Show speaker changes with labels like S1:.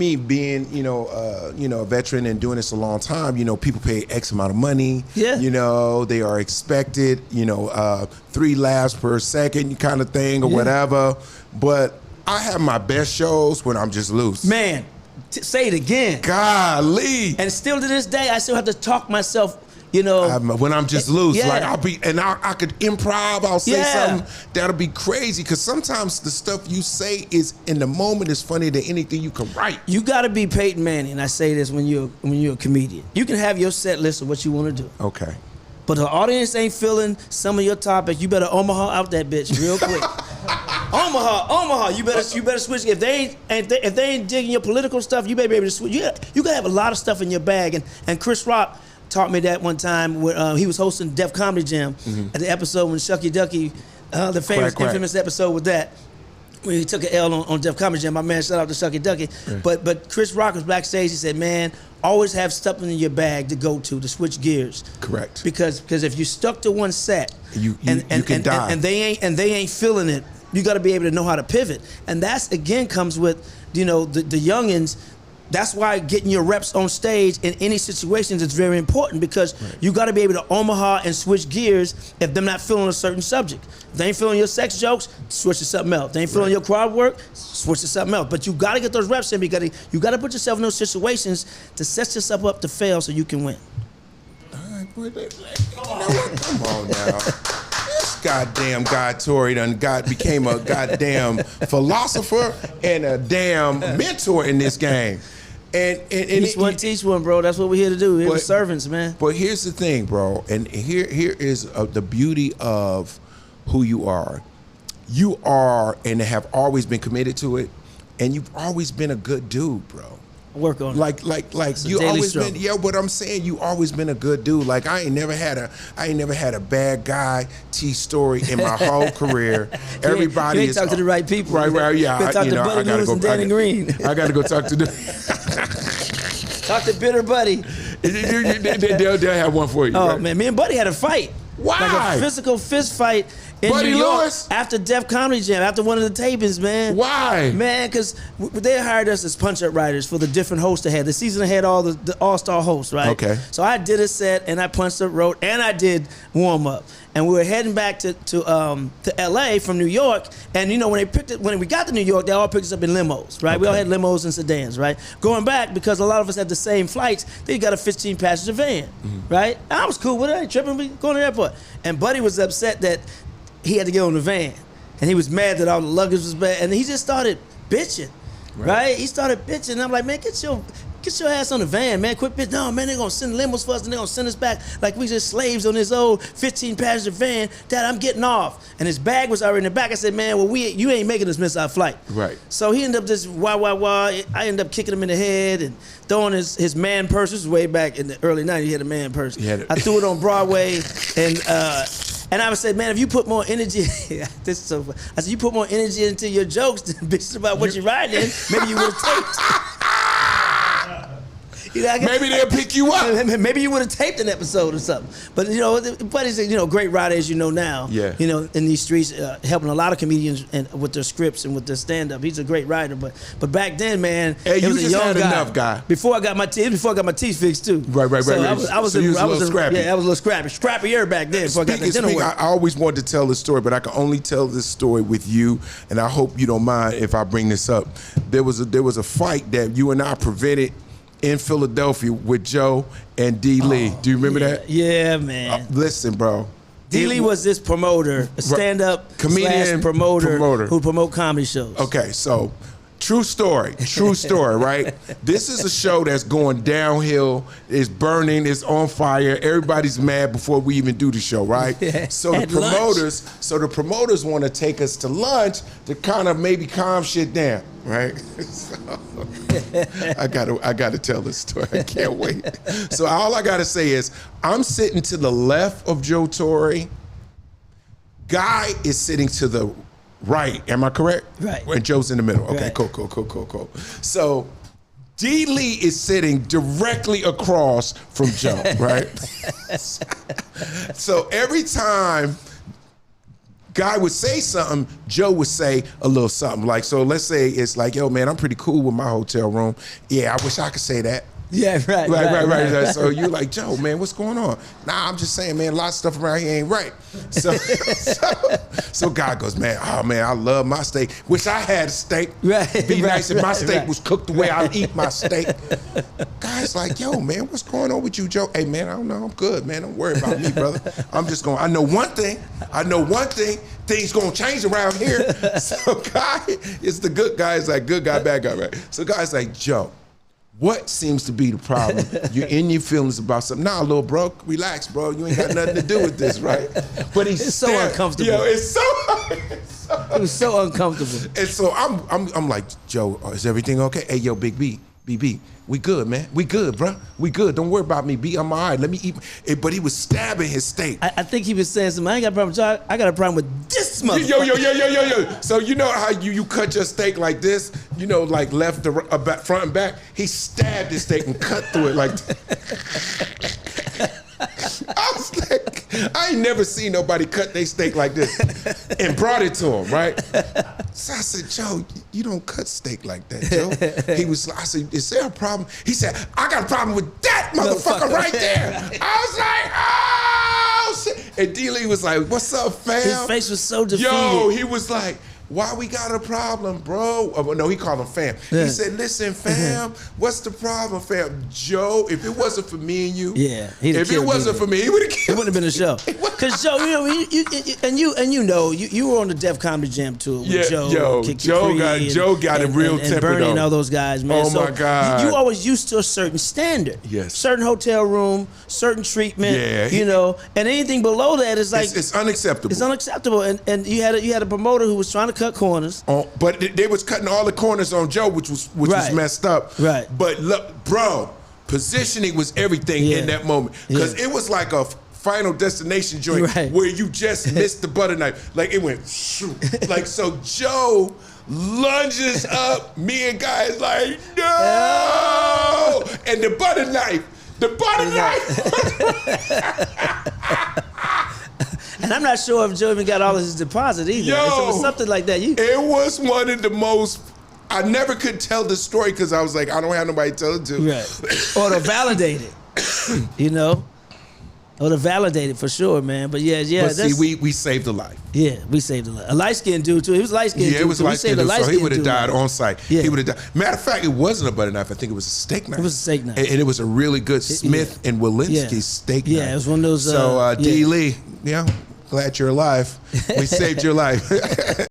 S1: Me being, a veteran and doing this a long time, people pay X amount of money.
S2: Yeah.
S1: They are expected, 3 laughs per second kind of thing or whatever. But I have my best shows when I'm just loose.
S2: Man, say it again.
S1: Golly.
S2: And still to this day, I still have to talk myself.
S1: When I'm just loose,
S2: yeah.
S1: like I could improv. I'll say something that'll be crazy because sometimes the stuff you say is in the moment is funnier than anything you can write.
S2: You got to be Peyton Manning. And I say this when you're a comedian. You can have your set list of what you want to do.
S1: Okay.
S2: But the audience ain't feeling some of your topics. You better Omaha out that bitch real quick. Omaha. You better switch. If they ain't digging your political stuff, you better be able to switch. You gotta have a lot of stuff in your bag. And Chris Rock taught me that one time when he was hosting Def Comedy Jam at the episode when Shucky Ducky, the infamous episode with that, when he took an L on Def Comedy Jam. My man, shout out to Shucky Ducky. Yeah. But Chris Rock was backstage. He said, "Man, always have stuff in your bag to switch gears."
S1: Correct.
S2: Because if you stuck to one set,
S1: you can die.
S2: And they ain't feeling it. You got to be able to know how to pivot, and that's again comes with the youngins. That's why getting your reps on stage in any situations is very important because you got to be able to Omaha and switch gears if they're not feeling a certain subject. If they ain't feeling your sex jokes, switch to something else. If they ain't feeling your crowd work, switch to something else. But you got to get those reps in because you got to put yourself in those situations to set yourself up to fail so you can win.
S1: All right, come on now. This goddamn guy Tory became a goddamn philosopher and a damn mentor in this game. And
S2: teach one, bro. That's what we're here to do. We're servants, man.
S1: But here's the thing, bro. And here is the beauty of who you are. You are and have always been committed to it, and you've always been a good dude, bro.
S2: Work on
S1: like you always been. Yeah, but I'm saying you always been a good dude. Like I ain't never had a bad guy story in my whole career. Everybody
S2: you ain't talk to the right people.
S1: Right. Yeah,
S2: talk to Buddy Lewis and Danny Green.
S1: I gotta go talk to them.
S2: Talk to Bitter Buddy.
S1: They'll have one for you.
S2: Oh
S1: right?
S2: Man, me and Buddy had a fight.
S1: Why?
S2: Like a physical fist fight in
S1: Buddy
S2: New York
S1: Lewis?
S2: after Def Comedy Jam, after one of the tapings, man.
S1: Why?
S2: Man, because they hired us as punch-up writers for the different hosts they had. The season had all the all-star hosts, right? Okay. So I did a set, and I punched up, wrote, and I did warm-up. And we were heading back to LA from New York, and when we got to New York, they all picked us up in limos, right? Okay. We all had limos and sedans, right? Going back, because a lot of us had the same flights, they got a 15-passenger van, right? I was cool with it, I ain't tripping, we going to the airport. And Buddy was upset that he had to get on the van, and he was mad that all the luggage was bad, and he just started bitching, right? He started bitching, and I'm like, man, get your ass on the van, man. Quit bitch. No, man, they're going to send limos for us and they're going to send us back like we just slaves on this old 15-passenger van. Dad, I'm getting off. And his bag was already in the back. I said, man, well, you ain't making us miss our flight. Right. So he ended up just wah. I ended up kicking him in the head and throwing his man purse. This was way back in the early 90s. He had a man purse. I threw it on Broadway and I said, man, if you put more energy, this is so funny. I said, you put more energy into your jokes than bitches about what you're riding in, maybe you would have taped. Maybe they'll pick you up. Maybe you would have taped an episode or something. But Buddy's a great writer, as you know now. Yeah. In these streets, helping a lot of comedians with their scripts and with their stand-up. He's a great writer. But back then, man, he was a young guy. Before I got my teeth fixed too. Right.
S1: So I was a little scrappy.
S2: Yeah, I was a little scrappy. Scrappier back then. Before I got the dinner work.
S1: I always wanted to tell this story, but I can only tell this story with you, and I hope you don't mind if I bring this up. There was a fight that you and I prevented in Philadelphia with Joe and D. Lee. Do you remember that?
S2: Yeah, man.
S1: Listen, bro.
S2: D. Lee was this promoter, a stand-up comedian promoter who promote comedy shows.
S1: Okay, so true story, right? This is a show that's going downhill. It's burning. It's on fire. Everybody's mad before we even do the show, right? Yeah. So the promoters want to take us to lunch to kind of maybe calm shit down, right? So, I gotta tell this story. I can't wait. So all I gotta say is I'm sitting to the left of Joe Torre. Guy is sitting to the right, am I correct? Right. And Joe's in the middle. Okay, right. Cool. So D. Lee is sitting directly across from Joe, right? So every time Guy would say something, Joe would say a little something. Like, so let's say it's like, yo, man, I'm pretty cool with my hotel room. Yeah, I wish I could say that.
S2: Yeah, right.
S1: So you're like, Joe, man, what's going on? Nah, I'm just saying, man, a lot of stuff around here ain't right. So guy goes, man, oh man, I love my steak. Wish I had a steak. Be nice if my steak was cooked the way I eat my steak. Guy's like, yo, man, what's going on with you, Joe? Hey, man, I don't know. I'm good, man. Don't worry about me, brother. I know one thing. Things gonna change around here. So guy is the good guy. It's like good guy, bad guy, right? So guy's like, Joe, what seems to be the problem? You're in your feelings about something. Nah, little bro, relax, bro. You ain't got nothing to do with this, right? But it's
S2: so uncomfortable.
S1: Yo,
S2: it was so uncomfortable.
S1: And so I'm like, Joe, is everything okay? Hey, yo, Big B, BB, we good, man. We good, bro. We good. Don't worry about me, B. I'm all right. Let me eat. But he was stabbing his steak.
S2: I think he was saying something. I ain't got a problem with Joe. I got a problem with this motherfucker.
S1: Yo. So you know how you cut your steak like this? You know, like left to back, front and back? He stabbed his steak and cut through it like I was like, I ain't never seen nobody cut their steak like this and brought it to him, right? So I said, Joe, you don't cut steak like that, Joe. I said, is there a problem? He said, I got a problem with that motherfucker right there. I was like, oh, shit. And D-Lee was like, what's up, fam?
S2: His face was so defeated.
S1: Yo, he was like, why we got a problem, bro? Oh, no, he called him fam. Yeah. He said, listen, fam, what's the problem, fam? Joe, if it wasn't for me and you, if it wasn't for me, he would have killed.
S2: It wouldn't have been a show. Because Joe, you were on the Def Comedy Jam tour with Joe.
S1: Joe got a real temper,
S2: and Bernie
S1: though.
S2: And all those guys, man.
S1: Oh, my God.
S2: You always used to a certain standard.
S1: Yes.
S2: Certain hotel room, certain treatment, and anything below that is like...
S1: It's unacceptable.
S2: It's unacceptable. And you had a promoter who was trying to cut corners.
S1: But they was cutting all the corners on Joe, which was messed up.
S2: Right.
S1: But look, bro, positioning was everything in that moment. Because it was like a Final Destination joint where you just missed the butter knife. Like it went shoot. Like so Joe lunges up, me and guys like, no! And the butter knife.
S2: And I'm not sure if Joe even got all of his deposit either.
S1: Yo,
S2: so it was something like that.
S1: It was one of the most. I never could tell the story because I was like, I don't have nobody to tell it to.
S2: Right. Or to validate it. Or to validate it for sure, man. But yeah.
S1: But see, we saved a life.
S2: Yeah, we saved a life. A light-skinned dude too. He was light-skinned dude.
S1: Yeah, it was light-skinned dude. So he would have died on site.
S2: Yeah.
S1: He would have died. Matter of fact, it wasn't a butter knife. I think it was a steak knife.
S2: It was a steak knife.
S1: And it was a really good Smith and Walensky steak knife.
S2: Yeah, it was one of those.
S1: So D. Lee, glad you're alive. We saved your life.